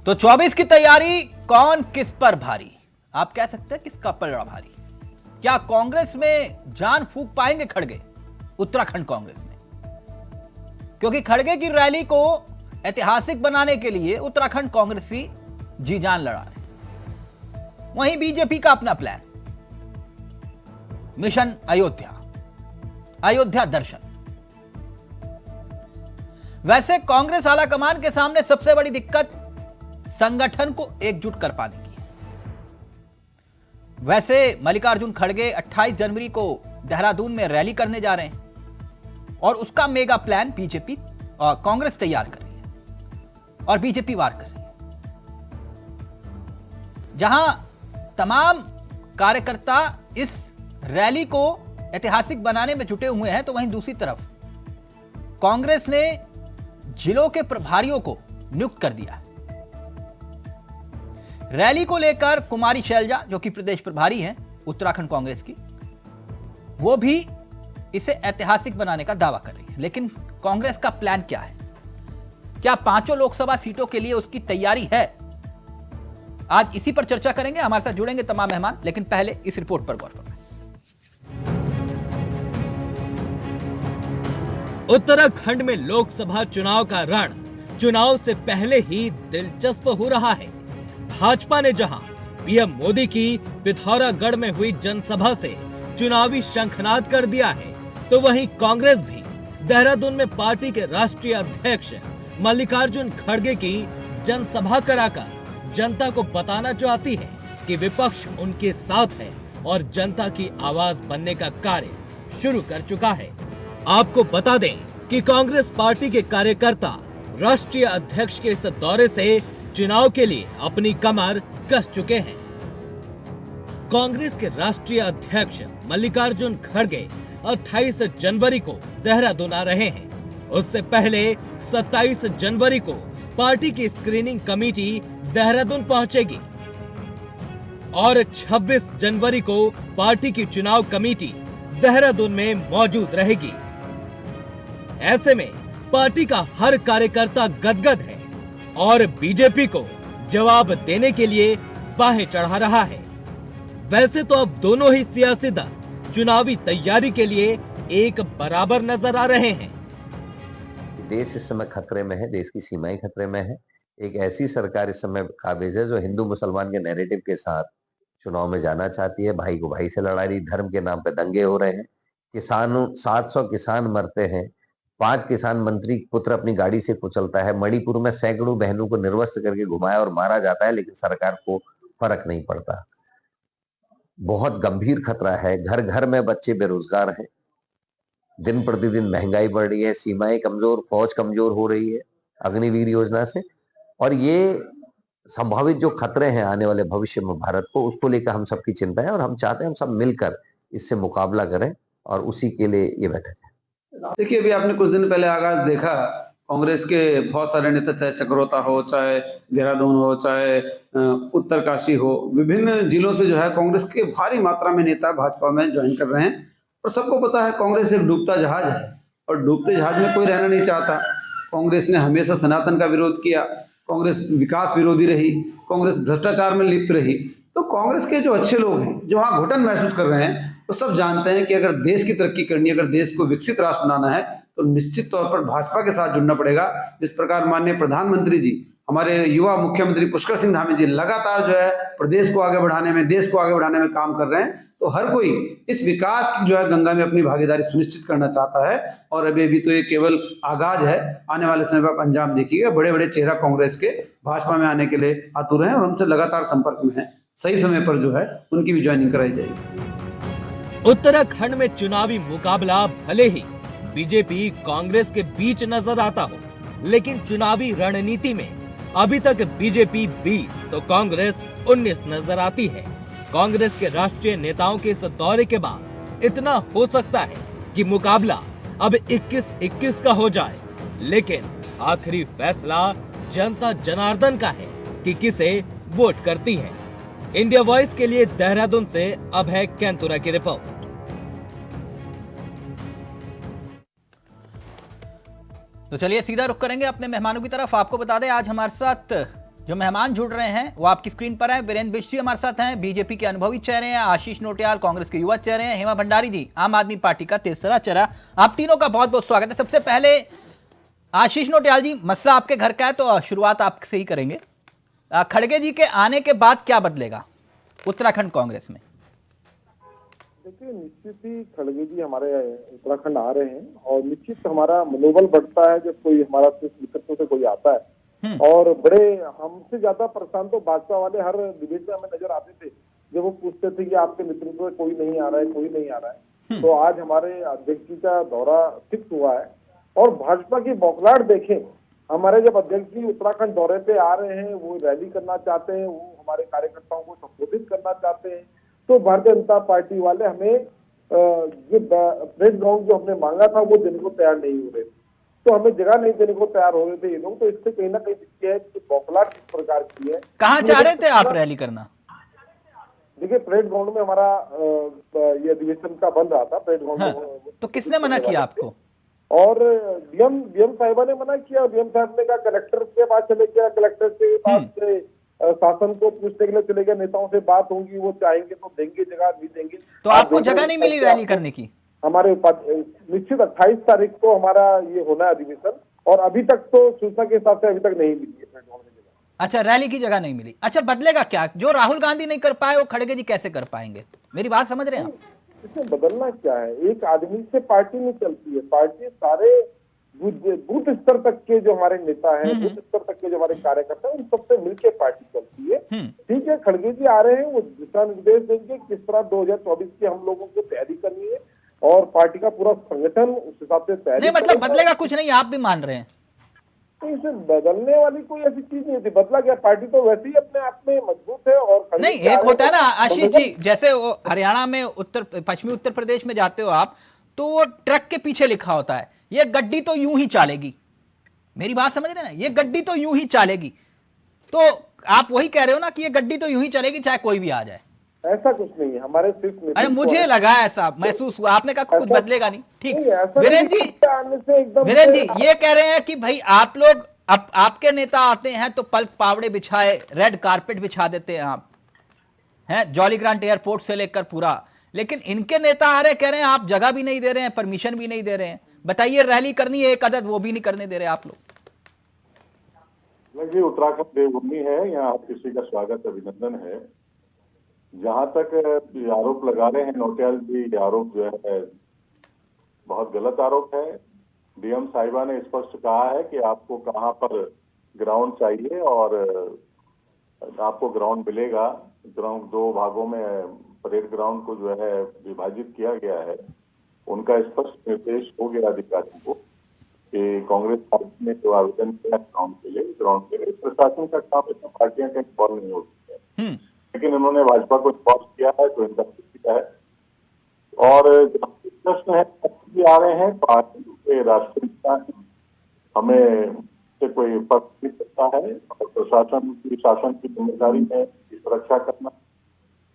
तो 24 की तैयारी कौन किस पर भारी, आप कह सकते हैं किसका पलड़ा भारी। क्या कांग्रेस में जान फूंक पाएंगे खड़गे, उत्तराखंड कांग्रेस में? क्योंकि खड़गे की रैली को ऐतिहासिक बनाने के लिए उत्तराखंड कांग्रेसी जी जान लड़ा रहे। वहीं बीजेपी का अपना प्लान, मिशन अयोध्या, अयोध्या दर्शन। वैसे कांग्रेस आलाकमान के सामने सबसे बड़ी दिक्कत संगठन को एकजुट कर पाने की है। वैसे मल्लिकार्जुन खड़गे 28 जनवरी को देहरादून में रैली करने जा रहे हैं और उसका मेगा प्लान बीजेपी और कांग्रेस तैयार कर रही है और बीजेपी वार कर रही है। जहां तमाम कार्यकर्ता इस रैली को ऐतिहासिक बनाने में जुटे हुए हैं, तो वहीं दूसरी तरफ कांग्रेस ने जिलों के प्रभारियों को नियुक्त कर दिया है। रैली को लेकर कुमारी शैलजा, जो कि प्रदेश प्रभारी हैं उत्तराखंड कांग्रेस की, वो भी इसे ऐतिहासिक बनाने का दावा कर रही है। लेकिन कांग्रेस का प्लान क्या है? क्या 5 लोकसभा सीटों के लिए उसकी तैयारी है? आज इसी पर चर्चा करेंगे। हमारे साथ जुड़ेंगे तमाम मेहमान, लेकिन पहले इस रिपोर्ट पर गौर फरमाएं। उत्तराखंड में लोकसभा चुनाव का रण चुनाव से पहले ही दिलचस्प हो रहा है। भाजपा ने जहां पीएम मोदी की पिथौरागढ़ में हुई जनसभा से चुनावी शंखनाद कर दिया है, तो वहीं कांग्रेस भी देहरादून में पार्टी के राष्ट्रीय अध्यक्ष मल्लिकार्जुन खड़गे की जनसभा कराकर जनता को बताना चाहती है कि विपक्ष उनके साथ है और जनता की आवाज बनने का कार्य शुरू कर चुका है। आपको बता दें कि कांग्रेस पार्टी के कार्यकर्ता राष्ट्रीय अध्यक्ष के इस दौरे से चुनाव के लिए अपनी कमर कस चुके हैं। कांग्रेस के राष्ट्रीय अध्यक्ष मल्लिकार्जुन खड़गे 28 जनवरी को देहरादून आ रहे हैं। उससे पहले 27 जनवरी को पार्टी की स्क्रीनिंग कमेटी देहरादून पहुंचेगी और 26 जनवरी को पार्टी की चुनाव कमेटी देहरादून में मौजूद रहेगी। ऐसे में पार्टी का हर कार्यकर्ता गदगद है और बीजेपी को जवाब देने के लिए बाहें चढ़ा रहा है। वैसे तो अब दोनों ही सियासी दल चुनावी तैयारी के लिए एक बराबर नजर आ रहे हैं। देश इस समय खतरे में है, देश की सीमाएं खतरे में है। एक ऐसी सरकार इस समय काबिज है जो हिंदू मुसलमान के नैरेटिव के साथ चुनाव में जाना चाहती है। भाई को भाई से लड़ा रही, धर्म के नाम पे दंगे हो रहे हैं, किसानों 700 किसान मरते हैं, 5 किसान मंत्री पुत्र अपनी गाड़ी से कुचलता है, मणिपुर में सैकड़ों बहनों को निर्वस्त्र करके घुमाया और मारा जाता है, लेकिन सरकार को फर्क नहीं पड़ता। बहुत गंभीर खतरा है। घर घर में बच्चे बेरोजगार हैं, दिन प्रतिदिन महंगाई बढ़ रही है, सीमाएं कमजोर, फौज कमजोर हो रही है अग्निवीर योजना से, और ये संभावित जो खतरे हैं आने वाले भविष्य में भारत को, उसको लेकर हम सबकी चिंता है और हम चाहते हैं हम सब मिलकर इससे मुकाबला करें, और उसी के लिए ये बैठक है। देखिए, अभी आपने कुछ दिन पहले आगाज देखा, कांग्रेस के बहुत सारे नेता, चाहे चक्रोता हो, चाहे देहरादून हो, चाहे उत्तरकाशी हो, विभिन्न जिलों से जो है कांग्रेस के भारी मात्रा में नेता भाजपा में ज्वाइन कर रहे हैं। और सबको पता है कांग्रेस एक डूबता जहाज है और डूबते जहाज में कोई रहना नहीं चाहता। कांग्रेस ने हमेशा सनातन का विरोध किया, कांग्रेस विकास विरोधी रही, कांग्रेस भ्रष्टाचार में लिप्त रही। तो कांग्रेस के जो अच्छे लोग हैं, जो वहाँ घुटन महसूस कर रहे हैं, तो सब जानते हैं कि अगर देश की तरक्की करनी है, अगर देश को विकसित राष्ट्र बनाना है, तो निश्चित तौर पर भाजपा के साथ जुड़ना पड़ेगा। जिस प्रकार माननीय प्रधानमंत्री जी, हमारे युवा मुख्यमंत्री पुष्कर सिंह धामी जी लगातार जो है प्रदेश को आगे बढ़ाने में, देश को आगे बढ़ाने में काम कर रहे हैं, तो हर कोई इस विकास की जो है गंगा में अपनी भागीदारी सुनिश्चित करना चाहता है। और अभी तो ये केवल आगाज है, आने वाले समय पर अंजाम देखिएगा। बड़े बड़े चेहरा कांग्रेस के भाजपा में आने के लिए आतुर हैं और हमसे लगातार संपर्क में हैं। सही समय पर जो है उनकी भी ज्वाइनिंग कराई जाएगी। उत्तराखंड में चुनावी मुकाबला भले ही बीजेपी कांग्रेस के बीच नजर आता हो, लेकिन चुनावी रणनीति में अभी तक बीजेपी 20 तो कांग्रेस 19 नजर आती है। कांग्रेस के राष्ट्रीय नेताओं के इस दौरे के बाद इतना हो सकता है कि मुकाबला अब 21-21 का हो जाए, लेकिन आखिरी फैसला जनता जनार्दन का है कि किसे वोट करती है। इंडिया वॉइस के लिए देहरादून से अभय कैंतुरा की रिपोर्ट। तो चलिए सीधा रुख करेंगे अपने मेहमानों की तरफ। आपको बता दें आज हमारे साथ जो मेहमान जुड़ रहे हैं वो आपकी स्क्रीन पर है। वीरेंद्र बिष्ट जी हमारे साथ हैं, बीजेपी के अनुभवी चेहरे हैं। आशीष नोटियाल कांग्रेस के युवा चेहरे हैं। हेमा भंडारी जी आम आदमी पार्टी का तीसरा चेहरा। आप तीनों का बहुत बहुत स्वागत है। सबसे पहले आशीष नोटियाल जी, मसला आपके घर का है तो शुरुआत आपसे ही करेंगे। खड़गे जी के आने के बाद क्या बदलेगा उत्तराखंड कांग्रेस में? देखिए, निश्चित ही खड़गे जी हमारे उत्तराखंड आ रहे हैं और निश्चित हमारा मनोबल बढ़ता है जब कोई हमारा नेतृत्व से कोई आता है। और बड़े हमसे ज्यादा परेशान तो भाजपा वाले हर डिबेट में हमें नजर आते थे जब वो पूछते थे कि आपके नेतृत्व में कोई नहीं आ रहा है, कोई नहीं आ रहा है। तो आज हमारे अध्यक्ष जी का दौरा फिक्स हुआ है और भाजपा की बौखलाहट देखें। हमारे जब अध्यक्ष जी उत्तराखंड दौरे पे आ रहे हैं, वो रैली करना चाहते हैं, वो हमारे कार्यकर्ताओं को संबोधित करना चाहते हैं, तो भारतीय जनता पार्टी वाले हमें जो प्रेस ग्राउंड जो हमने मांगा था वो देने को तैयार नहीं हो रहे थे। तो हमें जगह नहीं देने को तैयार हो रहे थे ये लोग। तो इससे कहीं ना कहीं दिखती है कि बौखलाहट किस प्रकार की है। कहाँ चाह रहे थे आप रैली करना? देखिए, परेड ग्राउंड में हमारा ये अधिवेशन का बन रहा था परेड ग्राउंड में। तो किसने मना किया आपको? और डीएम साहिबा ने मना किया। डीएम साहब ने कहा कलेक्टर के पास चले गया, कलेक्टर के पास से शासन को पूछने के लिए चले गया, नेताओं से बात होगी, वो चाहेंगे तो देंगे जगह, नहीं देंगे तो आपको जगह नहीं मिली रैली करने की? हमारे निश्चित 28 तारीख को हमारा ये होना है अधिवेशन और अभी तक तो सूचना के हिसाब से अभी तक नहीं मिली है जगह। अच्छा, रैली की जगह नहीं मिली। अच्छा, बदलेगा क्या? जो राहुल गांधी नहीं कर पाए वो खड़गे जी कैसे कर पाएंगे? मेरी बात समझ रहे हैं आप? इसमें बदलना क्या है? एक आदमी से पार्टी नहीं चलती है। पार्टी सारे बूथ स्तर तक के जो हमारे नेता हैं, बूथ स्तर तक के जो हमारे कार्यकर्ता हैं, उन सबसे मिलकर पार्टी चलती है। ठीक है, खड़गे जी आ रहे हैं, वो दिशा निर्देश देंगे किस तरह 2024 की हम लोगों को तैयारी करनी है और पार्टी का पूरा संगठन उस हिसाब से तैयारी। नहीं, मतलब बदलेगा कुछ नहीं, आप भी मान रहे हैं? तो इसे बदलने वाली कोई ऐसी चीज नहीं होती। बदला गया, पार्टी तो वैसे ही अपने आप में मजबूत है। और नहीं, एक होता है ना आशीष जी, जैसे वो हरियाणा में पश्चिमी उत्तर प्रदेश में जाते हो आप, तो वो ट्रक के पीछे लिखा होता है ये गड्डी तो यूं ही चलेगी। मेरी बात समझ रहे हैं ना? ये गड्डी तो यूं ही चलेगी। तो आप वही कह रहे हो ना कि ये गड्डी तो यूं ही चलेगी चाहे कोई भी आ जाए। ऐसा कुछ नहीं है हमारे सिर्फ। अरे मुझे लगा ऐसा महसूस हुआ, आपने कहा कुछ बदलेगा नहीं। ठीक, वीरेंद्र जी ये कह रहे हैं कि भाई आप लोग आपके नेता आते हैं तो पलक पावड़े बिछाए, रेड कारपेट बिछा देते हैं आप, हैं जॉली ग्रांट एयरपोर्ट से लेकर पूरा। लेकिन इनके नेता आ रहे, कह रहे हैं आप जगह भी नहीं दे रहे हैं, परमिशन भी नहीं दे रहे हैं। बताइए, रैली करनी है एक अदद, वो भी नहीं करने दे रहे आप लोग। जी, उत्तराखंड देवभूमि है, यहाँ हर किसी का स्वागत अभिनंदन है। जहां तक ये आरोप लगा रहे हैं नोटियाल जी, ये आरोप जो है बहुत गलत आरोप है। डीएम साहिबा ने स्पष्ट कहा है कि आपको कहां पर ग्राउंड चाहिए और आपको ग्राउंड मिलेगा। ग्राउंड 2 भागों में परेड ग्राउंड को जो है विभाजित किया गया है। उनका स्पष्ट निर्देश हो गया अधिकारियों को कि कांग्रेस पार्टी ने जो आवेदन किया ग्राउंड के लिए प्रशासन का काम, इसमें पार्टियां कहीं इन्वॉल्व नहीं होती है। लेकिन इन्होंने भाजपा को इन्वॉल्व किया है तो इनका किया है। और प्रश्न है आ रहे हैं पार्टी के राष्ट्रीय नेता हैं, हमें से कोई फर्क नहीं पड़ता है और प्रशासन की शासन की जिम्मेदारी है सुरक्षा करना।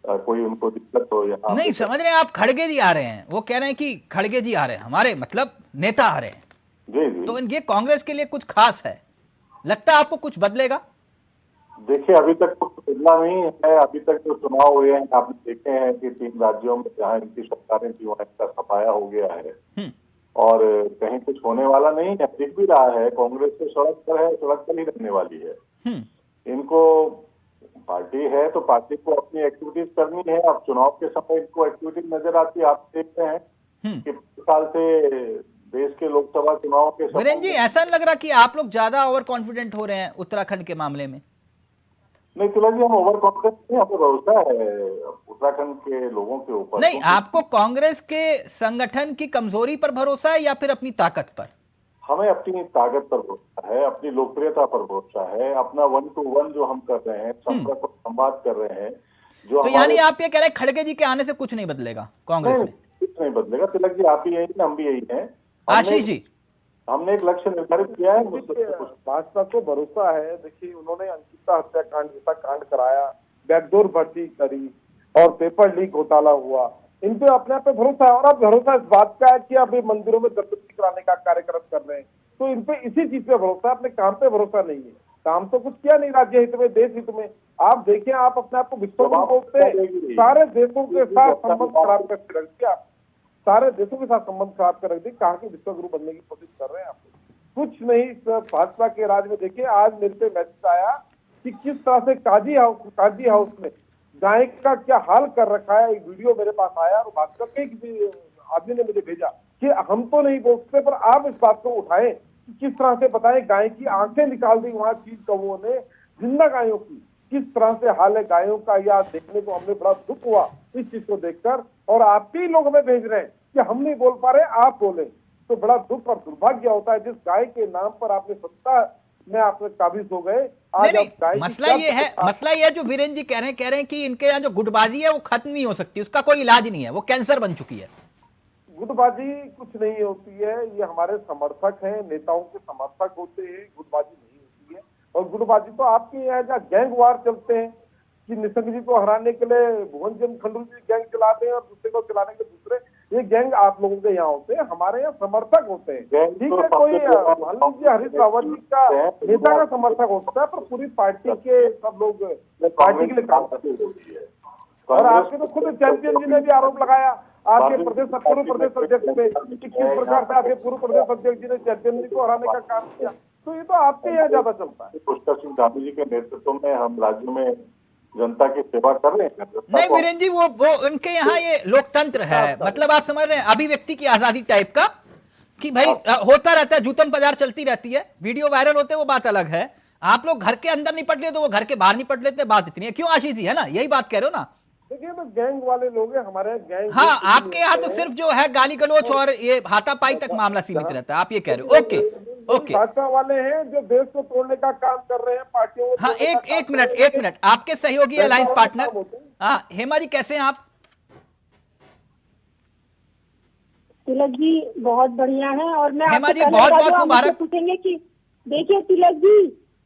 कोई उनको दिक्कत हो यहाँ नहीं समझ रहे हैं आप? खड़गे जी आ रहे हैं, वो कह रहे हैं कि खड़गे जी आ रहे हैं, हमारे मतलब नेता आ रहे हैं। जी। तो ये कांग्रेस के लिए कुछ खास है? लगता है आपको कुछ बदलेगा? देखिए, अभी तक कुछ बदला नहीं है। अभी तक जो चुनाव हुए हैं आपने देखे हैं कि 3 राज्यों में जहाँ इनकी सरकारें थी वहाँ इनका सफाया हो गया है और कहीं कुछ होने वाला नहीं है। दिख भी रहा है कांग्रेस तो सड़क पर है, सड़क पर ही रहने वाली है। इनको पार्टी है तो पार्टी को अपनी एक्टिविटीज करनी है। अब चुनाव के समय इनको एक्टिविटीज नजर आती है। आप देखते हैं कि 5 साल से देश के लोकसभा चुनाव के समय। वीरेंद्र जी, ऐसा नहीं लग रहा कि आप लोग ज्यादा ओवर कॉन्फिडेंट हो रहे हैं उत्तराखंड के मामले में? नहीं तिलक जी, हम ओवर कॉन्फिडेंस नहीं, हमें भरोसा है उत्तराखंड के लोगों के ऊपर। नहीं, आपको कांग्रेस के संगठन की कमजोरी पर भरोसा है या फिर अपनी ताकत पर? हमें अपनी ताकत पर भरोसा है, अपनी लोकप्रियता पर भरोसा है, अपना 1 to 1 जो हम कर रहे हैं, संपर्क और संवाद कर रहे हैं। जो तो यानी आप ये कह रहे हैं खड़गे जी के आने से कुछ नहीं बदलेगा कांग्रेस में? कुछ नहीं बदलेगा तिलक जी, आप भी यही हम भी यही हैं। आशीष जी, हमने एक लक्ष्य निर्धारित किया है। भाजपा को भरोसा है। देखिए, उन्होंने अंकिता हत्याकांड जैसा कांड कराया, बैकडोर भर्ती करी और पेपर लीक घोटाला हुआ। इन पे अपने आप पे भरोसा है। और अब भरोसा इस बात का है कि अभी मंदिरों में दस्तक कराने का कार्यक्रम कर रहे हैं, तो इन पे इसी चीज पे भरोसा है, अपने काम पे भरोसा नहीं है। काम तो कुछ किया नहीं राज्य हित में, देश हित में। आप देखिए, आप अपने आप को विश्व गुरु बोलते हैं, सारे देशों के साथ संबंध खराब करके रख दिया, सारे देशों के साथ संबंध खराब कर रख दी। कहा कि विश्व गुरु बनने की कोशिश कर रहे हैं आप, कुछ नहीं। भाजपा के राज में देखिए, आज मेरे पे मैसेज आया कि किस तरह से काजी हाउस में गाय का क्या हाल कर रखा है। एक वीडियो मेरे पास आया और भाजपा के किसी आदमी ने मुझे भेजा कि हम तो नहीं बोलते, पर आप इस बात को उठाएं कि किस तरह से बताएं, गाय की आंखें निकाल दी वहां चीज कौओं ने, जिंदा गायों की किस तरह से हाल है गायों का। या देखने को हमें बड़ा दुख हुआ इस चीज को देखकर, और आपके ही लोग हमें भेज रहे हैं कि हम नहीं बोल पा रहे, आप बोले, तो बड़ा दुख और दुर्भाग्य होता है। जिस गाय के नाम पर आपने सत्ता में आपने काबिज हो गए, आज नहीं, आप गाय की मसला क्या ये है, मसला ये है जो वीरेंद्र जी कह रहे हैं कि इनके यहाँ जो गुटबाजी है वो खत्म नहीं हो सकती, उसका कोई इलाज नहीं है, वो कैंसर बन चुकी है। गुटबाजी कुछ नहीं होती है, ये हमारे समर्थक हैं, नेताओं के समर्थक होते हैं, गुटबाजी नहीं होती है। और गुटबाजी तो आपके यहाँ जहाँ गैंग वार चलते हैं कि निशंक जी को हराने के लिए भुवन चंद खंडूरी जी गैंग चलाते हैं और दूसरे को चलाने के दूसरे, ये गैंग आप लोगों के यहाँ होते हैं, हमारे यहाँ समर्थक होते हैं। ठीक है, कोई मान लीजिए हरीश रावत जी का नेता का समर्थक होता है, पर पूरी पार्टी के सब लोग पार्टी के लिए काम करते हैं। और आपके तो खुद चैंपियन जी ने भी आरोप लगाया आपके पूर्व प्रदेश अध्यक्ष पे कि किस प्रकार से आपके पूर्व प्रदेश अध्यक्ष जी ने चैंपियन जी को हराने का काम किया। तो ये तो आपके यहाँ ज्यादा चलता है। पुष्कर सिंह धामी जी के नेतृत्व में हम राज्य में जनता की सेवा कर रहे हैं। नहीं वीरेंद्र जी, वो उनके यहाँ ये लोकतंत्र है, मतलब आप समझ रहे हैं, अभिव्यक्ति की आजादी टाइप का कि भाई होता रहता है, जूतम बाजार चलती रहती है, वीडियो वायरल होते हैं वो बात अलग है। आप लोग घर के अंदर निपट लेते तो वो घर के बाहर निपट लेते, बात इतनी है। क्यों आशीष जी, है ना, यही बात कह रहे हो ना? देखिए, तो गैंग वाले लोग हैं हमारे गैंग। हाँ, आपके यहाँ तो सिर्फ जो है गाली गलौच और ये हाथापाई तक मामला सीमित रहता है, आप ये कह रहे हो। ओके ओके, भाजपा वाले हैं जो देश को तोड़ने का काम कर रहे हैं, पार्टियों को। हाँ, एक मिनट, आपके सहयोगी अलायंस पार्टनर, हाँ, हेमा जी कैसे हैं आप? तिलक जी बहुत बढ़िया है। और मैं हेमा आपको जी, पहले बहुत बता बहुत दूं, आप मुबारक। मुझसे पूछेंगे कि देखिए तिलक जी,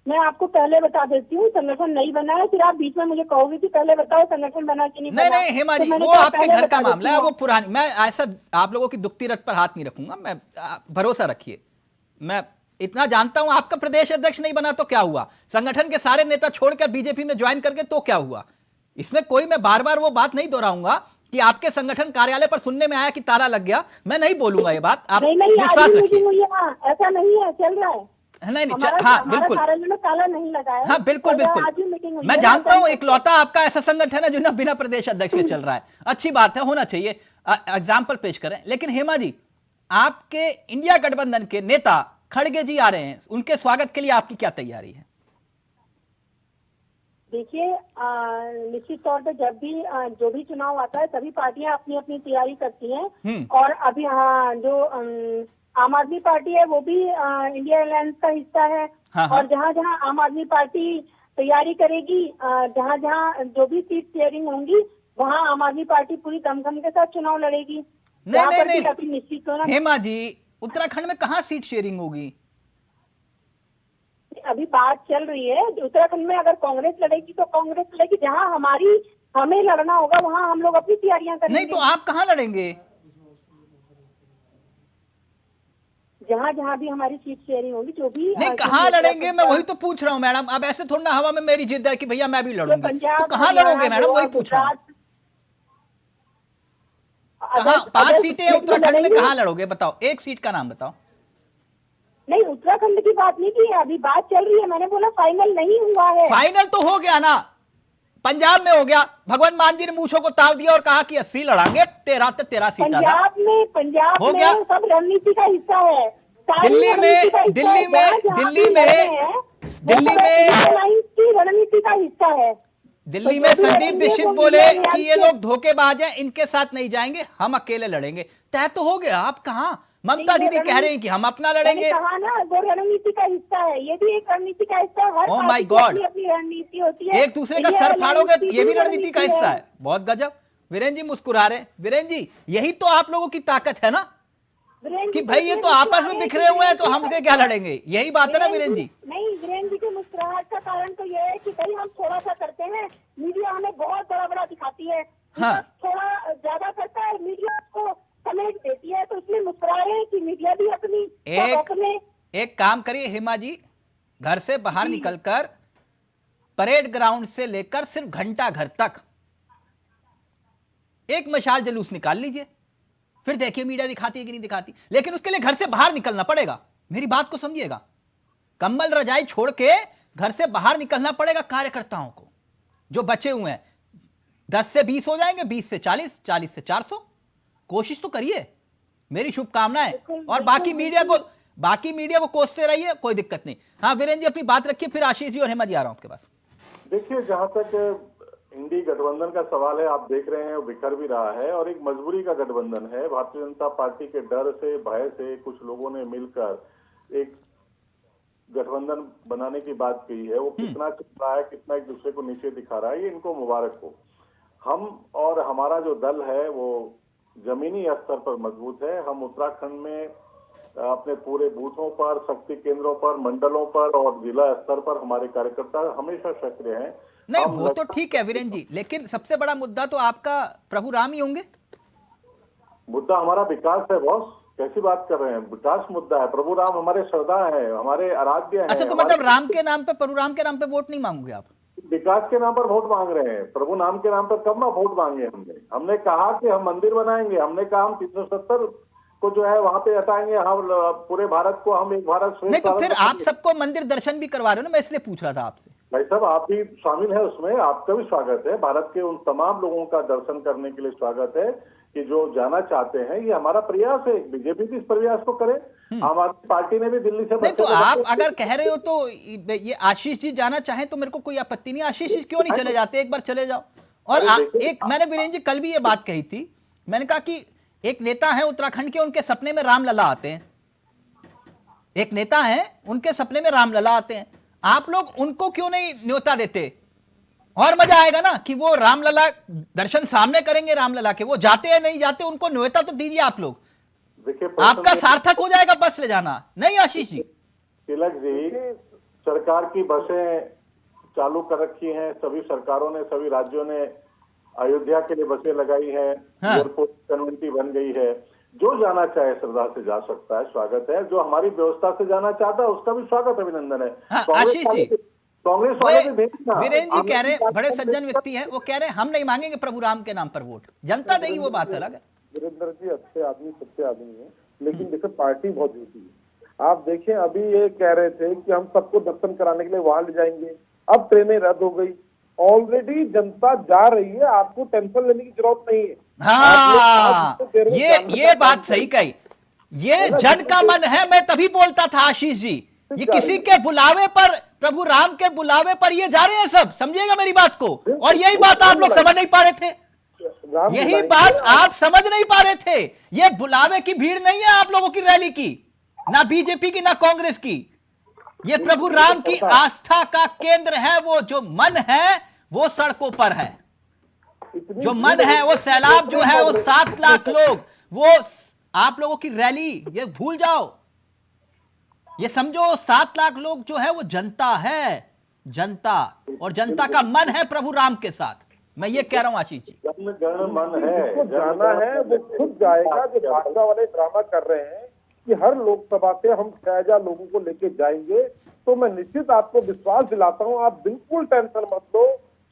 मैं आपको पहले बता देती हूँ, संगठन नहीं बना है, फिर आप बीच में मुझे कहोगे कि पहले बताओ संगठन बना कि नहीं बना। नहीं हेमा तो जी, मैंने वो कहा आपके पहले घर का बता मामला है, देती वो हूँ। पुरानी, मैं ऐसा आप लोगों की दुखती रथ पर हाथ नहीं रखूंगा, मैं भरोसा रखिए। मैं इतना जानता हूं, आपका प्रदेश अध्यक्ष नहीं बना तो क्या हुआ, संगठन के सारे नेता छोड़कर बीजेपी में ज्वाइन करके तो क्या हुआ। इसमें कोई, मैं बार बार वो बात नहीं दोहराऊंगा कि आपके संगठन कार्यालय पर सुनने में आया कि ताला लग गया, मैं नहीं बोलूंगा ये बात, आप नहीं, विश्वास रखिए। ऐसा नहीं है, चल रहा है। नहीं, हमारा हाँ बिल्कुल, कार्यालय में ताला नहीं लगा है। हाँ बिल्कुल बिल्कुल, मैं जानता हूं इकलौता आपका ऐसा संगठन है जो ना बिना प्रदेश अध्यक्ष के चल रहा है। अच्छी बात है, होना चाहिए, एग्जाम्पल पेश करें। लेकिन हेमा जी, आपके इंडिया गठबंधन के नेता खड़गे जी आ रहे हैं, उनके स्वागत के लिए आपकी क्या तैयारी है? देखिए, निश्चित तौर पे जब भी जो भी चुनाव आता है सभी पार्टियां अपनी अपनी तैयारी करती हैं। और अभी जो आम आदमी पार्टी है वो भी इंडिया अलायंस का हिस्सा है। हाँ। और जहाँ जहाँ आम आदमी पार्टी तैयारी करेगी, जहाँ जहाँ जो भी सीट शेयरिंग होंगी, वहाँ आम आदमी पार्टी पूरी दमखम के साथ चुनाव लड़ेगी। नहीं निश्चित होना। हेमा जी, उत्तराखंड में कहाँ सीट शेयरिंग होगी? अभी बात चल रही है, उत्तराखंड में अगर कांग्रेस लड़ेगी तो कांग्रेस लड़ेगी, जहाँ हमें लड़ना होगा वहाँ हम लोग अपनी तैयारियां करेंगे। नहीं तो आप कहाँ लड़ेंगे? जहाँ जहाँ भी हमारी सीट शेयरिंग होगी, जो भी नहीं, कहाँ लड़ेंगे, मैं वही तो पूछ रहा हूँ मैडम। अब ऐसे थोड़ा ना हवा में मेरी जिद है कि भैया मैं भी लड़ूंगी, तो कहाँ लड़ोगे मैडम, वही पूछ रहा हूँ। कहाँ 5 सीटें हैं उत्तराखंड में, कहाँ लड़ोगे बताओ, एक सीट का नाम बताओ। नहीं, उत्तराखंड की बात नहीं की, अभी बात चल रही है, मैंने बोला फाइनल नहीं हुआ है। फाइनल तो हो गया ना, पंजाब में हो गया। भगवंत मान जी ने मूंछों को ताव दिया और कहा कि 80 लड़ांगे, 13 सीट आ गया। पंजाब हो गया, में सब रणनीति का हिस्सा है। दिल्ली में रणनीति का हिस्सा है। दिल्ली में संदीप दीक्षित बोले कि ये लोग धोखेबाज हैं, इनके साथ नहीं जाएंगे, हम अकेले लड़ेंगे। तय तो हो गया। आप कहाँ, ममता दीदी कह रही हैं कि हम अपना लड़ेंगे। कहा ना, वो रणनीति का हिस्सा है, ये भी एक रणनीति का हिस्सा है। ओह माय गॉड, अपनी रणनीति होती है, एक दूसरे का सर फाड़ोगे, ये भी रणनीति का हिस्सा है। बहुत गजब। वीरेंद्र जी मुस्कुरा रहे। वीरेंद्र जी, यही तो आप लोगों की ताकत है ना कि भाई ये तो आपस में बिखरे हुए हैं, तो हमसे क्या लड़ेंगे, यही बात है ना वीरेंद्र जी? नहीं, वीरेंद्र जी की मुस्कुराहट का कारण तो ये है कि भाई हम थोड़ा सा करते हैं, मीडिया हमें बहुत बड़ा बड़ा दिखाती है। हाँ, थोड़ा ज्यादा करता है, मीडिया को समेट देती है, तो इसलिए मुस्कुरा रहे हैं कि मीडिया भी अपनी एक काम करिए हेमा जी, घर से बाहर निकलकर परेड ग्राउंड से लेकर सिर्फ घंटा घर तक एक मशाल जुलूस निकाल लीजिए, फिर देखिए मीडिया दिखाती है कि नहीं दिखाती। लेकिन उसके लिए घर से बाहर निकलना पड़ेगा। मेरी बात को समझिएगा, कंबल रजाई छोड़ के घर से बाहर निकलना पड़ेगा कार्यकर्ताओं को। जो बचे हुए हैं 10 से 20 हो जाएंगे, 20 से 40, 40 से 400। कोशिश तो करिए, मेरी शुभकामनाएं। और बाकी मीडिया को कोसते रहिए, कोई दिक्कत नहीं। हाँ वीरेंद्र जी अपनी बात रखिए, फिर आशीष जी और हेमा जी आ रहा हूं आपके पास। देखिए, जहां तक इंडी गठबंधन का सवाल है, आप देख रहे हैं वो बिखर भी रहा है और एक मजबूरी का गठबंधन है। भारतीय जनता पार्टी के डर से, भय से कुछ लोगों ने मिलकर एक गठबंधन बनाने की बात कही है। वो कितना चल रहा है, कितना एक दूसरे को नीचे दिखा रहा है, ये इनको मुबारक हो। हम और हमारा जो दल है वो जमीनी स्तर पर मजबूत है। हम उत्तराखंड में अपने पूरे बूथों पर, शक्ति केंद्रों पर, मंडलों पर और जिला स्तर पर हमारे कार्यकर्ता हमेशा सक्रिय हैं। नहीं वो तो ठीक है वीरेंद्र जी, लेकिन सबसे बड़ा मुद्दा तो आपका प्रभु राम ही होंगे। मुद्दा हमारा विकास है बॉस, कैसी बात कर रहे हैं? विकास मुद्दा है। प्रभु राम हमारे श्रद्धा है, हमारे आराध्य हैं। अच्छा, तो मतलब राम के नाम पे, प्रभु राम के नाम पे वोट नहीं मांगोगे आप? विकास के नाम पर वोट मांग रहे हैं, प्रभु नाम के नाम पर कब ना वोट मांगे हमने कहा कि हम मंदिर बनाएंगे, हमने कहा हम 370 को जो है वहां पे हटाएंगे, हम पूरे भारत को हम एक भारत श्रेष्ठ। नहीं तो फिर आप सबको मंदिर दर्शन भी करवा रहे हो ना, मैं इसलिए पूछ रहा था आपसे। भाई साहब, आप भी शामिल है उसमें, आपका भी स्वागत है। भारत के उन तमाम लोगों का दर्शन करने के लिए स्वागत है कि जो जाना चाहते हैं। ये हमारा प्रयास है, बीजेपी भी इस प्रयास को करे। आम आदमी पार्टी ने भी दिल्ली से। नहीं तो आप अगर कह रहे हो तो ये आशीष जी जाना चाहें तो मेरे को कोई आपत्ति नहीं। आशीष जी क्यों नहीं चले जाते, एक बार चले जाओ। और एक मैंने वीरेंद्र जी कल भी ये बात कही थी, मैंने कहा कि एक नेता है उत्तराखंड के, उनके सपने में रामलला आते हैं। एक नेता है, उनके सपने में रामलला आते हैं, आप लोग उनको क्यों नहीं न्योता देते? और मजा आएगा ना कि वो रामलला दर्शन सामने करेंगे रामलला के। वो जाते हैं नहीं जाते, उनको न्योता तो दीजिए आप लोग। देखिए, आपका सार्थक हो जाएगा बस ले जाना। नहीं आशीष जी? तिलक जी, सरकार की बसें चालू कर रखी हैं सभी सरकारों ने, सभी राज्यों ने। अयोध्या के लिए बसें लगाई हैं, एयरपोर्ट कन्वेंटी बन गई है। जो जाना चाहे श्रद्धा से जा सकता है, स्वागत है। जो हमारी व्यवस्था से जाना चाहता है उसका भी स्वागत, अभिनंदन है। आशीष जी, कांग्रेस वीरेंद्र जी कह रहे हैं, बड़े सज्जन व्यक्ति हैं, वो कह रहे हैं हम नहीं मांगेंगे प्रभु राम के नाम पर वोट, जनता देगी, वो बात अलग है। वीरेंद्र जी अच्छे आदमी, सच्चे आदमी है, लेकिन देखिए पार्टी बहुत झूठी है। आप देखें, अभी ये कह रहे थे कि हम सबको दर्शन कराने के लिए वहां ले जाएंगे, अब ट्रेनें रद्द हो गई। ऑलरेडी जनता जा रही है, आपको टेंशन लेने की जरूरत नहीं है। हाँ, ये बात सही कही। ये जन का मन है, मैं तभी बोलता था आशीष जी, ये किसी के बुलावे पर, प्रभु राम के बुलावे पर ये जा रहे हैं सब, समझिएगा मेरी बात को। और यही बात आप लोग समझ नहीं पा रहे थे, यही बात आप समझ नहीं पा रहे थे। ये बुलावे की भीड़ नहीं है आप लोगों की रैली की, ना बीजेपी की ना कांग्रेस की। ये प्रभु राम की आस्था का केंद्र है। वो जो मन है वो सड़कों पर है, जो मन है वो सैलाब जो है वो 7 लाख लोग, वो आप लोगों की रैली, ये भूल जाओ, ये समझो 7 लाख लोग जो है वो जनता है, जनता। और जनता का मन है प्रभु राम के साथ। मैं ये कह रहा हूं आशीष जी, मन है, जाना है वो खुद जाएगा। जो भाजपा वाले ड्रामा कर रहे हैं कि हर लोकसभा से हम 6000 लोगों को लेके जाएंगे, तो मैं निश्चित आपको विश्वास दिलाता हूं, आप बिल्कुल टेंशन मत लो।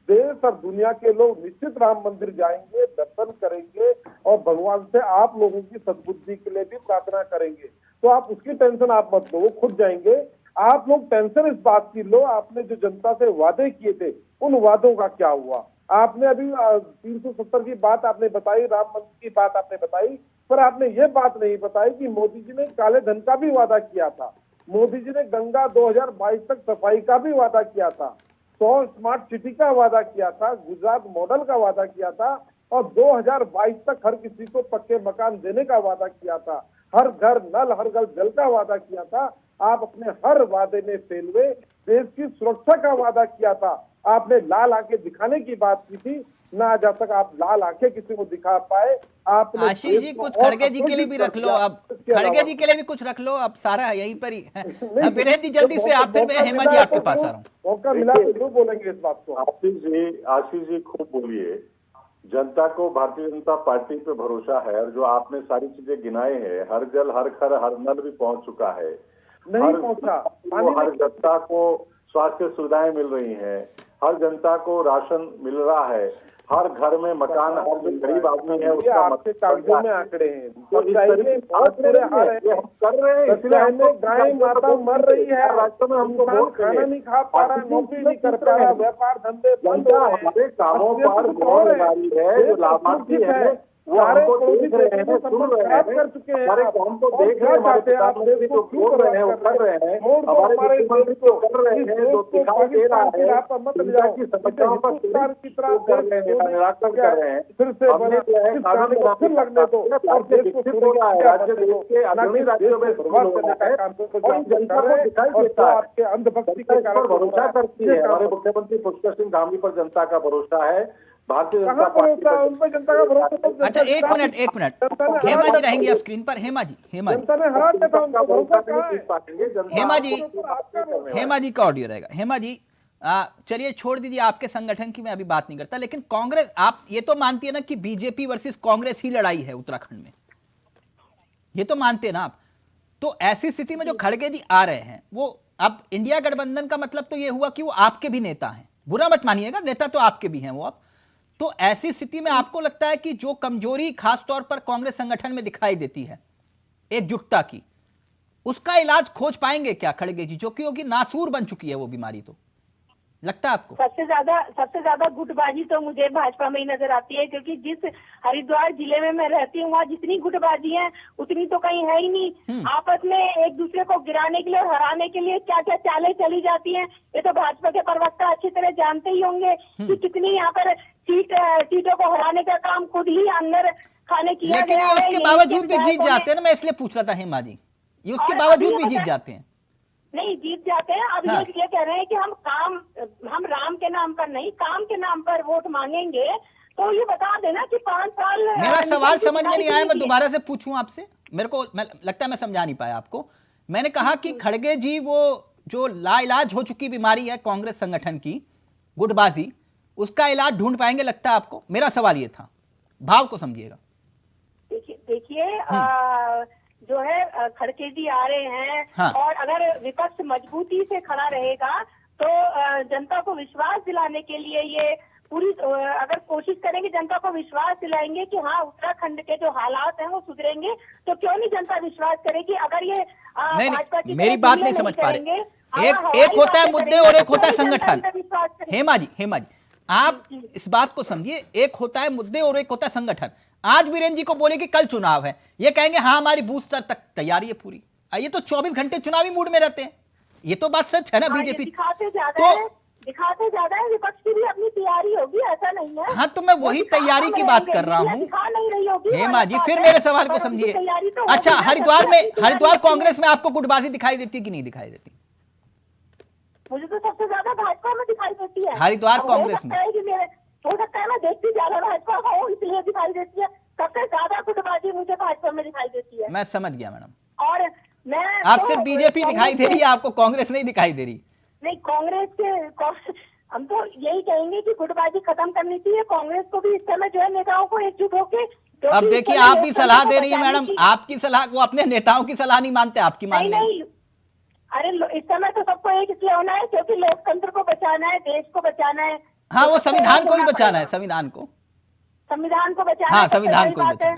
देश और दुनिया के लोग निश्चित राम मंदिर जाएंगे, दर्शन करेंगे और भगवान से आप लोगों की सद्बुद्धि के लिए भी प्रार्थना करेंगे। तो आप उसकी टेंशन आप मत लो, वो खुद जाएंगे। आप लोग टेंशन इस बात की लो, आपने जो जनता से वादे किए थे उन वादों का क्या हुआ? आपने अभी 370 की बात आपने बताई, राम मंदिर की बात आपने बताई, पर आपने ये बात नहीं बताई कि मोदी जी ने काले धन का भी वादा किया था। मोदी जी ने गंगा 2022 तक सफाई का भी वादा किया था, 100 स्मार्ट सिटी का वादा किया था, गुजरात मॉडल का वादा किया था और 2022 तक हर किसी को पक्के मकान देने का वादा किया था, हर घर नल, हर घर जल का वादा किया था। आप अपने हर वादे में फेल हुए। देश की सुरक्षा का वादा किया था, आपने लाल आंखें दिखाने की बात की थी, ना आज तक आप लाल आंखें किसी को दिखा पाए। आपने आशीष जी कुछ खड़गे जी के लिए भी रख लो, अब खड़गे जी के लिए भी कुछ रख लो, अब सारा यहीं पर ही है। वीरेंद्र जी जल्दी से आप, फिर मैं हेमा जी आपके पास आ रहा हूँ। मौका मिला तो जरूर बोलेंगे इस बात को। आशीष जी खूब बोलिए। जनता को भारतीय जनता पार्टी पे भरोसा है, और जो आपने सारी चीजें गिनाए हैं, हर जल हर घर हर नल भी पहुंच चुका है। नहीं पहुंचा। हर जनता को स्वास्थ्य सुविधाएं मिल रही हैं, हर जनता को राशन मिल रहा है, हर घर में मकान, हर जो गरीब आदमी है उसका आपके कागजों में आंकड़े हैं। तो इस तरीके बहुत बुरे हाल है, ये हम कर रहे हैं, इसलिए हमको गाय माता मर रही है, राष्ट्र में हमको वोट खाना नहीं खा पा रहा, नौकरी नहीं कर पा रहा, व्यापार धंधे बंद हो रहे हैं। हमारे कामों पर बहुत लगाई है, जो लाभार्थी है वो हमको देख रहे हैं, सुन रहे हैं, हमारे काम को देख रहे हैं, हमारे प्रधानमंत्री जो बोल रहे हैं वो कर रहे हैं, हमारे मुख्यमंत्री जो कर रहे हैं, जो दिखाई दे रहा है, जनता की समस्याओं पर कर रहे हैं, निराकरण कर रहे हैं। हमने जो है कानून लगने दो और विकसित हो रहा है, राज्य देश के आधुनिक राज्यों में शुरू हो रहा है और जनता को दिखाई देता है, आपके अंधभक्ति के कारण भरोसा करती है। हमारे मुख्यमंत्री पुष्कर सिंह धामी पर जनता का भरोसा है, भारतीय जनता पार्टी उन पर जनता का भरोसा। अच्छा एक मिनट हेमा जी रहेंगी आप स्क्रीन पर। हेमा जी हेमा जी का ऑडियो रहेगा। हेमा जी चलिए छोड़ दीजिए, आपके संगठन की मैं अभी बात नहीं करता, लेकिन कांग्रेस, आप ये तो मानती है ना कि बीजेपी वर्सेस कांग्रेस ही लड़ाई है उत्तराखंड में, ये तो मानते हैं ना आप? तो ऐसी स्थिति में जो खड़गे जी आ रहे हैं, वो अब इंडिया गठबंधन का मतलब तो ये हुआ कि वो आपके भी नेता हैं, बुरा मत मानिएगा, नेता तो आपके भी हैं वो। अब तो ऐसी स्थिति में आपको लगता है कि जो कमजोरी खास तौर पर कांग्रेस संगठन में दिखाई देती है एकजुटता की, उसका इलाज खोज पाएंगे क्या खड़गे जी, जो क्योंकि नासूर बन चुकी है वो बीमारी? तो लगता है आपको? सबसे ज्यादा गुटबाजी तो मुझे भाजपा में ही नजर आती है, क्योंकि जिस हरिद्वार जिले में मैं रहती हूँ वहाँ जितनी गुटबाजी है उतनी तो कहीं है ही नहीं। आपस में एक दूसरे को गिराने के लिए और हराने के लिए क्या क्या चालें चली जाती हैं, ये तो भाजपा के प्रवक्ता अच्छी तरह जानते ही होंगे कि कितनी यहाँ पर सीटों को हराने का काम खुद ही अंदर खाने किया लेकिन गया है। उसके बावजूद भी जीत जाते हैं ना, मैं इसलिए पूछ रहा था हेमा जी, ये उसके बावजूद भी जीत जाते हैं? नहीं जीत जाते हैं। अब ये कह रहे हैं कि हम राम के नाम पर नहीं, काम के नाम पर वोट मांगेंगे, तो ये बता देना कि 5 साल। मेरा सवाल समझ में नहीं आया, मैं दोबारा से पूछूं आपसे, मेरे को लगता है मैं समझा नहीं पाया आपको। मैंने कहा कि खड़गे जी वो जो लाइलाज हो चुकी बीमारी है कांग्रेस संगठन की, गुटबाजी, उसका इलाज ढूंढ पाएंगे लगता है आपको? मेरा सवाल ये था, भाव को समझिएगा। देखिए जो है खड़गे जी आ रहे हैं, हाँ। और अगर विपक्ष मजबूती से खड़ा रहेगा तो जनता को विश्वास दिलाने के लिए ये पूरी अगर कोशिश करेंगे, जनता को विश्वास दिलाएंगे कि हाँ उत्तराखंड के जो हालात हैं वो सुधरेंगे, तो क्यों नहीं जनता विश्वास करेगी? अगर ये भाजपा की मेरी बात नहीं समझ पा रहे। एक होता है मुद्दे और एक होता है संगठन। हेमा जी आप इस बात को समझिए, एक होता है मुद्दे और एक होता है संगठन। आज वीरेंद्र जी को बोले कि कल चुनाव है, ये कहेंगे हाँ हमारी बूथ स्तर तक तैयारी है पूरी। ये तो 24 घंटे चुनावी मूड में रहते हैं, ये तो बात सच है ना। बीजेपी दिखाते ज्यादा है, विपक्ष की भी अपनी तैयारी होगी, ऐसा नहीं है। हाँ तो मैं वही तैयारी की बात कर रहा हूँ हेमा जी, फिर मेरे सवाल को समझिए। अच्छा हरिद्वार कांग्रेस में आपको गुटबाजी दिखाई देती कि नहीं दिखाई देती? मुझे तो सबसे ज्यादा भाजपा में दिखाई देती है। हरिद्वार कांग्रेस में हो सकता है मैं देखती ज्यादा भाजपा का हूँ इसलिए दिखाई देती है। सबसे ज्यादा गुटबाजी मुझे भाजपा में दिखाई देती है। मैं समझ गया मैडम। और मैं आप सिर्फ बीजेपी दिखाई दे रही है, आपको कांग्रेस नहीं दिखाई दे रही? नहीं, कांग्रेस हम तो यही कहेंगे कि गुटबाजी खत्म करनी चाहिए। कांग्रेस को भी इस समय जो है नेताओं को एकजुट होकर। अब देखिए आप भी सलाह दे रही है मैडम, आपकी सलाह, वो अपने नेताओं की सलाह नहीं मानते, आपकी मान नहीं। अरे इस समय तो सबको एक इसलिए होना है क्योंकि लोकतंत्र को बचाना है, देश को बचाना है। हाँ वो संविधान को भी बचाना है, संविधान को बचाना। हाँ संविधान को भी बचाना है।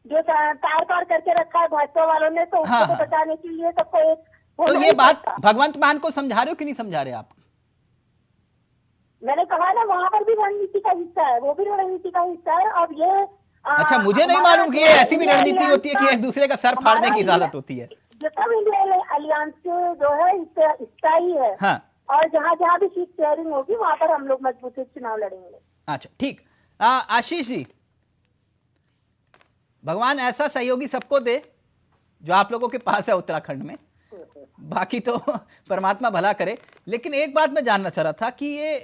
जो तार करके रखा है भाजपा वालों ने, तो उसको तो बचाने के लिए सबको एक। तो ये बात भगवंत मान को समझा रहे हो कि नहीं समझा रहे आप? मैंने कहा ना वहाँ पर भी रणनीति का हिस्सा है, वो भी रणनीति का हिस्सा है। अब ये अच्छा मुझे नहीं मालूम कि ये ऐसी भी रणनीति होती है कि एक दूसरे का सर फाड़ने की इजाजत होती है। जो सब इंडिया अलियांस के जो है हिस्सा ही है। हाँ। और जहाँ जहाँ भी सीट शेयरिंग होगी वहाँ पर हम लोग मजबूती से चुनाव लड़ेंगे। अच्छा ठीक। आशीष जी, भगवान ऐसा सहयोगी सबको दे जो आप लोगों के पास है उत्तराखंड में, बाकी तो परमात्मा भला करे। लेकिन एक बात मैं जानना चाह रहा था कि ये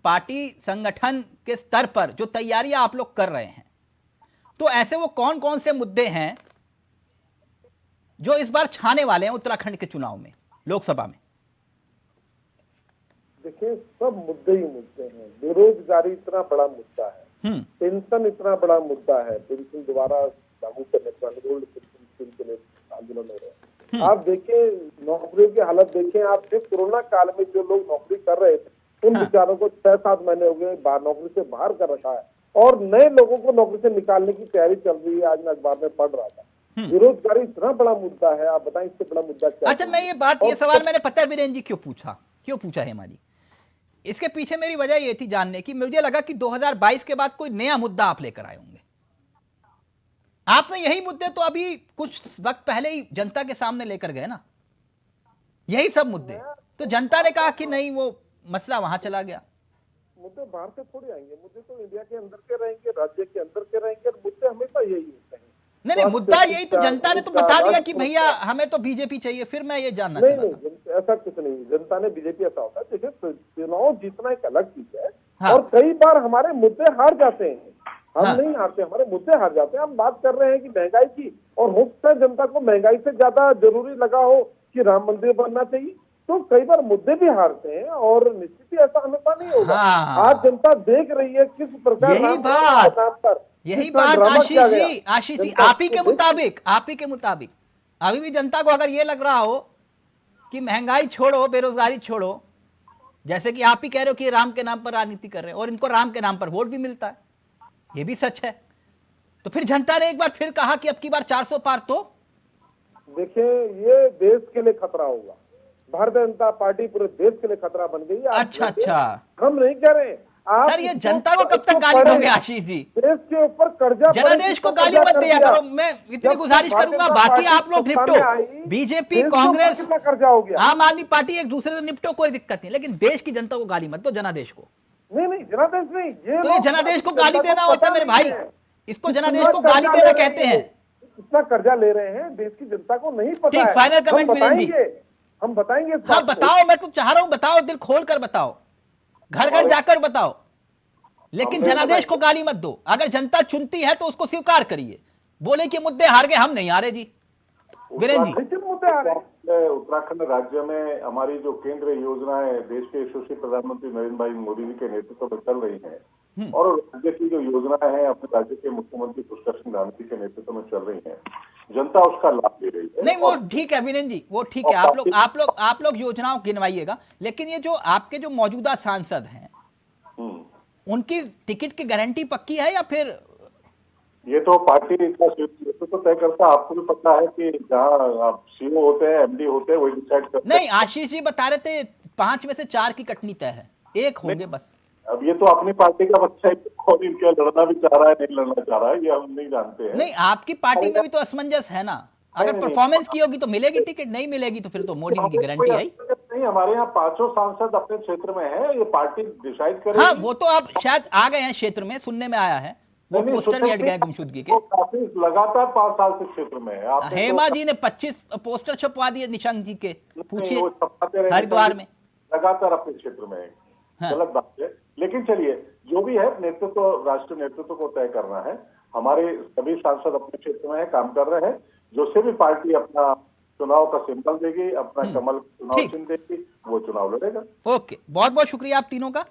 पार्टी संगठन के स्तर पर जो तैयारियां आप लोग कर रहे हैं, तो ऐसे वो कौन कौन से मुद्दे हैं जो इस बार छाने वाले हैं उत्तराखंड के चुनाव में, लोकसभा में? देखिए सब मुद्दे ही मुद्दे हैं। बेरोजगारी इतना बड़ा मुद्दा है, पेंशन इतना बड़ा मुद्दा है, पेंशन दोबारा लागू करने पर गोल्ड पेंशन के लिए आंदोलन हो रहे हैं। आप देखिए नौकरियों की हालत देखें, आप जो कोरोना काल में जो लोग नौकरी कर रहे थे उन बेचारों को 6-7 महीने हो गए नौकरी से बाहर कर रखा है और नए लोगों को नौकरी से निकालने की तैयारी चल रही है। आज मैं अखबार में पढ़ रहा था। बेरोजगारी इतना बड़ा मुद्दा है, आप बताएं इससे बड़ा मुद्दा क्या? अच्छा, मैं ये सवाल मैंने पता है वीरेंद्र जी क्यों पूछा हेमा जी, इसके पीछे मेरी वजह ये थी जानने की, मुझे लगा कि 2022 के बाद कोई नया मुद्दा आप लेकर आए होंगे। आपने यही मुद्दे तो अभी कुछ वक्त पहले ही जनता के सामने लेकर गए ना, यही सब मुद्दे। तो जनता ने कहा कि नहीं, वो मसला वहां चला गया। मुद्दे बाहर से थोड़ी आएंगे, मुद्दे तो इंडिया के अंदर के रहेंगे, राज्य के अंदर के रहेंगे, और मुद्दे हमेशा यही होते हैं। नहीं, मुद्दा यही तो जनता ने तो बता दिया कि भैया हमें तो बीजेपी चाहिए। फिर मैं ये जानना चाह रहा था। ऐसा कुछ नहीं, जनता ने बीजेपी ऐसा होता है। देखिए, चुनाव जीतना एक अलग चीज है। हाँ। और कई बार हमारे मुद्दे हार जाते हैं, हम नहीं हारते, हमारे मुद्दे हार जाते हैं। हम बात कर रहे हैं कि महंगाई की, और हो सकता है जनता को महंगाई से ज्यादा जरूरी लगा हो कि राम मंदिर बनना चाहिए, तो कई बार मुद्दे भी हारते हैं, और निश्चित ही ऐसा हमेशा नहीं होगा। हाँ। आज जनता देख रही है किस प्रकार यही बात आशीष जी, आप ही के मुताबिक अभी भी जनता को अगर ये लग रहा हो कि महंगाई छोड़ो, बेरोजगारी छोड़ो, जैसे कि आप ही कह रहे हो कि राम के नाम पर राजनीति कर रहे हैं और इनको राम के नाम पर वोट भी मिलता है, ये भी सच है। तो फिर जनता ने एक बार फिर कहा कि अब की बार 400 पार। तो देखिए, ये देश के लिए खतरा होगा। भारतीय जनता पार्टी पूरे देश के लिए खतरा बन गई है। अच्छा, हम नहीं कह रहे आप सर, ये जनता को कब तक गाली दोगे आशीष जी? देश के ऊपर कर्जा, जनादेश को गाली मत दिया करो, मैं इतनी गुजारिश करूंगा। बाकी आप लोग निपटो, बीजेपी, कांग्रेस, कर्जा हो गया, आम आदमी पार्टी एक दूसरे से निपटो, कोई दिक्कत नहीं, लेकिन देश की जनता को गाली मत दो, जनादेश को। नहीं, जनादेश नहीं, तो ये जनादेश को गाली देना होता है मेरे भाई, इसको जनादेश को गाली देना कहते हैं। इतना कर्जा ले रहे हैं, देश की जनता को नहीं पता ठीक, है। फाइनल कमेंट वीरेंद्र जी, हम बताएंगे। हाँ बताओ, मैं तो चाह रहा हूं बताओ, दिल खोल कर बताओ, घर घर जाकर बताओ, लेकिन जनादेश को गाली मत दो। अगर जनता चुनती है तो उसको स्वीकार करिए, बोले कि मुद्दे हार गए, हम नहीं हारे जी। वीरेंद्र जी, उत्तराखंड राज्य में हमारी जो केंद्र योजनाएं देश के यशस्वी प्रधानमंत्री नरेंद्र भाई मोदी जी के नेतृत्व में चल रही हैं, और राज्य की जो योजनाएं हैं अपने राज्य के मुख्यमंत्री पुष्कर सिंह धामी जी के नेतृत्व में चल रही हैं, जनता उसका लाभ ले रही है। नहीं, वो ठीक है वीरेंद्र जी, वो ठीक है। आप लोग योजनाओं गिनवाइएगा, लेकिन ये जो आपके जो मौजूदा सांसद हैं, उनकी टिकट की गारंटी पक्की है या फिर? ये तो पार्टी का तो तय करता है। आपको भी पता है कि जहाँ आप सीओ होते हैं, एमडी होते हैं, वही डिसाइड करते हैं। नहीं, आशीष जी बता रहे थे 5 में से 4 की कटनी तय है, 1 होंगे बस। अब ये तो अपनी पार्टी का बच्चा है, कौन इनके लड़ना भी चाह रहा है, नहीं लड़ना चाह रहा है, ये हम नहीं जानते हैं। नहीं, आपकी पार्टी में भी तो असमंजस है ना, अगर परफॉर्मेंस की होगी तो मिलेगी टिकट, नहीं मिलेगी तो फिर तो मोदी जी की गारंटी है। नहीं, हमारे यहाँ 5 सांसद अपने क्षेत्र में है, ये पार्टी डिसाइड करेगी। हाँ, वो तो आप शायद आ गए हैं क्षेत्र में, सुनने में आया है, वो पोस्टर भी हट गए गुमशुदगी के। लगातार 5 साल से क्षेत्र में है। हेमा जी ने 25 पोस्टर छपवा दिए निशंक जी के, पूछिए हरिद्वार में। लगातार अपने क्षेत्र में है, गलत बात है। लेकिन चलिए, जो भी है, नेतृत्व राष्ट्रीय नेतृत्व को तय करना है। हमारे सभी सांसद अपने क्षेत्र में है, काम कर रहे हैं। जो से भी पार्टी अपना चुनाव का सिंबल देगी, अपना कमल चुनाव चिन्ह देगी, वो चुनाव लड़ेगा। ओके, बहुत बहुत शुक्रिया आप तीनों का,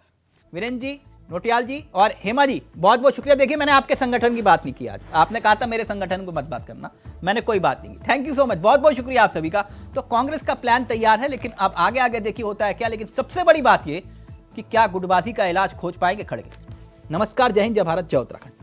वीरेंद्र जी, नोटियाल जी और हेमा जी, बहुत बहुत शुक्रिया। देखिए, मैंने आपके संगठन की बात नहीं की आज, आपने कहा था मेरे संगठन को मत बात करना, मैंने कोई बात नहीं की। थैंक यू सो मच, बहुत बहुत शुक्रिया आप सभी का। तो कांग्रेस का प्लान तैयार है, लेकिन अब आगे आगे देखिए होता है क्या। लेकिन सबसे बड़ी बात ये कि क्या गुटबाजी का इलाज खोज पाएंगे खड़गे। नमस्कार, जय हिंद, जय भारत, जय उत्तराखंड।